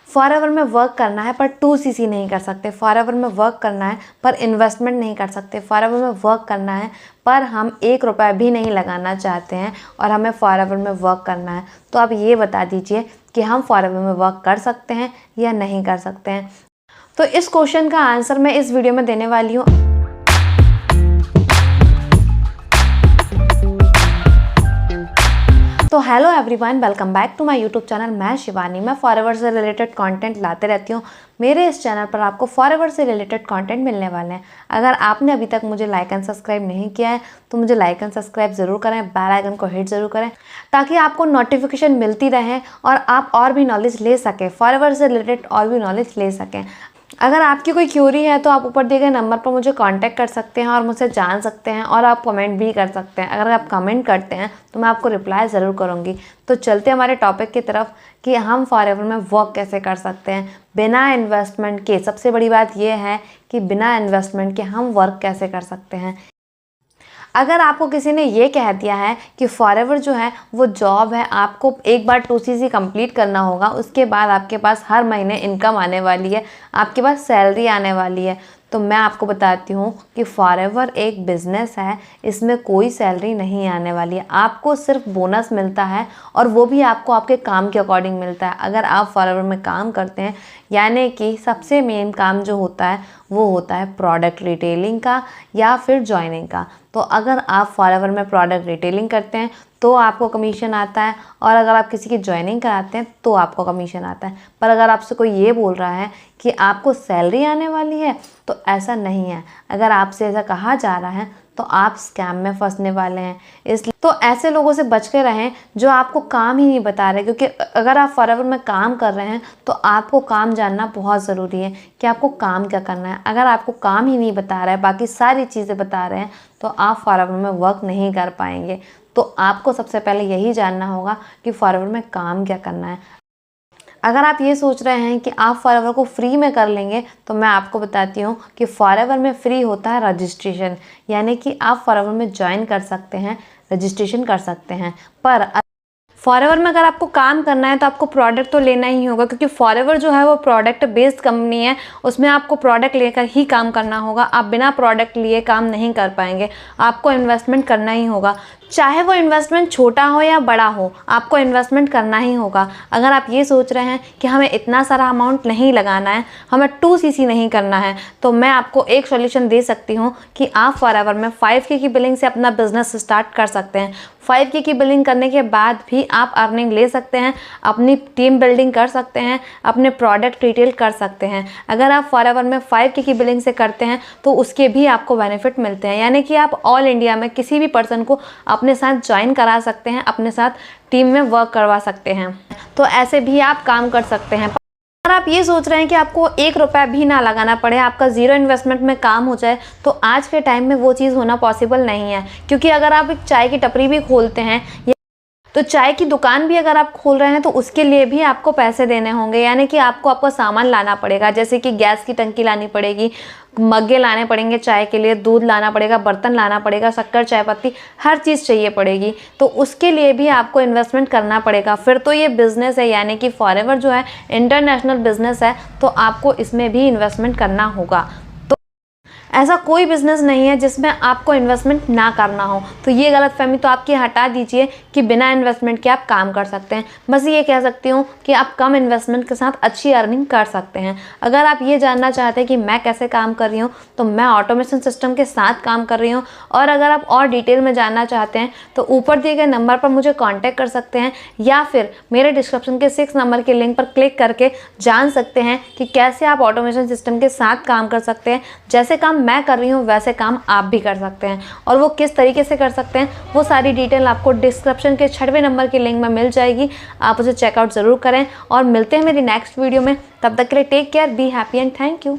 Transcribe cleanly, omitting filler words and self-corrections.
Forever में work करना है पर 2cc नहीं कर सकते, फॉरएवर में वर्क करना है पर इन्वेस्टमेंट नहीं कर सकते, फॉरएवर में वर्क करना है पर हम 1 रुपया भी नहीं लगाना चाहते हैं और हमें फॉरएवर में वर्क करना है। तो आप ये बता दीजिए कि हम फॉरएवर में वर्क कर सकते हैं या नहीं कर सकते हैं। तो इस क्वेश्चन का आंसर मैं इस वीडियो में देने वाली हूँ। तो hello everyone, welcome back to my YouTube channel. मैं शिवानी। मैं फॉरएवर से रिलेटेड कंटेंट लाते रहती हूँ। मेरे इस चैनल पर आपको फॉरएवर से रिलेटेड कंटेंट मिलने वाले हैं। अगर आपने अभी तक मुझे लाइक एंड सब्सक्राइब नहीं किया है तो मुझे लाइक एंड सब्सक्राइब ज़रूर करें, बेल आइकन को हिट ज़रूर करें ताकि आपको नोटिफिकेशन मिलती रहे और आप और भी नॉलेज ले सकें, फॉरएवर से रिलेटेड और भी नॉलेज ले सकें। अगर आपकी कोई क्यूरी है तो आप ऊपर दिए गए नंबर पर मुझे कांटेक्ट कर सकते हैं और मुझसे जान सकते हैं, और आप कमेंट भी कर सकते हैं। अगर आप कमेंट करते हैं तो मैं आपको रिप्लाई ज़रूर करूँगी। तो चलते हमारे टॉपिक की तरफ कि हम फॉरएवर में वर्क कैसे कर सकते हैं बिना इन्वेस्टमेंट के। सबसे बड़ी बात यह है कि बिना इन्वेस्टमेंट के हम वर्क कैसे कर सकते हैं। अगर आपको किसी ने ये कह दिया है कि फॉरएवर जो है वो जॉब है, आपको एक बार 2cc कंप्लीट करना होगा, उसके बाद आपके पास हर महीने इनकम आने वाली है, आपके पास सैलरी आने वाली है, तो मैं आपको बताती हूँ कि फॉरएवर एक बिज़नेस है, इसमें कोई सैलरी नहीं आने वाली है। आपको सिर्फ बोनस मिलता है और वो भी आपको आपके काम के अकॉर्डिंग मिलता है। अगर आप फॉरएवर में काम करते हैं, यानी कि सबसे मेन काम जो होता है वो होता है प्रोडक्ट रिटेलिंग का या फिर जॉइनिंग का। तो अगर आप फॉरएवर में प्रोडक्ट रिटेलिंग करते हैं तो आपको कमीशन आता है, और अगर आप किसी की जॉइनिंग कराते हैं तो आपको कमीशन आता है। पर अगर आपसे कोई ये बोल रहा है कि आपको सैलरी आने वाली है तो ऐसा नहीं है। अगर आपसे ऐसा कहा जा रहा है तो आप स्कैम में फंसने वाले हैं। इसलिए तो ऐसे लोगों से बच के रहें जो आपको काम ही नहीं बता रहे, क्योंकि अगर आप फॉरएवर में काम कर रहे हैं तो आपको काम जानना बहुत ज़रूरी है कि आपको काम क्या करना है। अगर आपको काम ही नहीं बता रहा है, बाकी सारी चीज़ें बता रहे हैं, तो आप फॉरएवर में वर्क नहीं कर पाएंगे। तो आपको सबसे पहले यही जानना होगा कि फॉरएवर में काम क्या करना है। अगर आप ये सोच रहे हैं कि आप फॉरएवर को फ्री में कर लेंगे तो मैं आपको बताती हूँ कि फॉरएवर में फ्री होता है रजिस्ट्रेशन, यानी कि आप फॉरएवर में ज्वाइन कर सकते हैं, रजिस्ट्रेशन कर सकते हैं। पर फॉरएवर में अगर आपको काम करना है तो आपको प्रोडक्ट तो लेना ही होगा, क्योंकि फॉरएवर जो है वो प्रोडक्ट बेस्ड कंपनी है, उसमें आपको प्रोडक्ट लेकर ही काम करना होगा। आप बिना प्रोडक्ट लिए काम नहीं कर पाएंगे, आपको इन्वेस्टमेंट करना ही होगा। चाहे वो इन्वेस्टमेंट छोटा हो या बड़ा हो, आपको इन्वेस्टमेंट करना ही होगा। अगर आप ये सोच रहे हैं कि हमें इतना सारा अमाउंट नहीं लगाना है, हमें 2cc नहीं करना है, तो मैं आपको एक सॉल्यूशन दे सकती हूँ कि आप फॉरएवर में 5K की बिलिंग से अपना बिजनेस स्टार्ट कर सकते हैं। 5K की बिलिंग करने के बाद भी आप अर्निंग ले सकते हैं, अपनी टीम बिल्डिंग कर सकते हैं, अपने प्रोडक्ट रिटेल कर सकते हैं। अगर आप फॉरएवर में 5K की बिलिंग से करते हैं तो उसके भी आपको बेनिफिट मिलते हैं, यानी कि आप ऑल इंडिया में किसी भी पर्सन को अपने साथ ज्वाइन करा सकते हैं, अपने साथ टीम में वर्क करवा सकते हैं। तो ऐसे भी आप काम कर सकते हैं। अगर आप ये सोच रहे हैं कि आपको 1 रुपया भी ना लगाना पड़े, आपका ज़ीरो इन्वेस्टमेंट में काम हो जाए, तो आज के टाइम में वो चीज़ होना पॉसिबल नहीं है। क्योंकि अगर आप एक चाय की टपरी भी खोलते हैं तो चाय की दुकान भी अगर आप खोल रहे हैं तो उसके लिए भी आपको पैसे देने होंगे, यानी कि आपको आपका सामान लाना पड़ेगा, जैसे कि गैस की टंकी लानी पड़ेगी, मग्गे लाने पड़ेंगे चाय के लिए, दूध लाना पड़ेगा, बर्तन लाना पड़ेगा, शक्कर, चाय पत्ती, हर चीज़ चाहिए पड़ेगी। तो उसके लिए भी आपको इन्वेस्टमेंट करना पड़ेगा। फिर तो ये बिज़नेस है, यानी कि फॉरएवर जो है इंटरनेशनल बिज़नेस है, तो आपको इसमें भी इन्वेस्टमेंट करना होगा। ऐसा कोई बिज़नेस नहीं है जिसमें आपको इन्वेस्टमेंट ना करना हो। तो ये गलतफहमी तो आपकी हटा दीजिए कि बिना इन्वेस्टमेंट के आप काम कर सकते हैं। बस ये कह सकती हूँ कि आप कम इन्वेस्टमेंट के साथ अच्छी अर्निंग कर सकते हैं। अगर आप ये जानना चाहते हैं कि मैं कैसे काम कर रही हूँ, तो मैं ऑटोमेशन सिस्टम के साथ काम कर रही हूँ। और अगर आप और डिटेल में जानना चाहते हैं तो ऊपर दिए गए नंबर पर मुझे कॉन्टैक्ट कर सकते हैं, या फिर मेरे डिस्क्रिप्शन के 6 नंबर के लिंक पर क्लिक करके जान सकते हैं कि कैसे आप ऑटोमेशन सिस्टम के साथ काम कर सकते हैं। जैसे काम मैं कर रही हूँ वैसे काम आप भी कर सकते हैं, और वो किस तरीके से कर सकते हैं वो सारी डिटेल आपको डिस्क्रिप्शन के 6वें नंबर के लिंक में मिल जाएगी। आप उसे चेकआउट ज़रूर करें, और मिलते हैं मेरी नेक्स्ट वीडियो में। तब तक के लिए take care, be happy and thank you.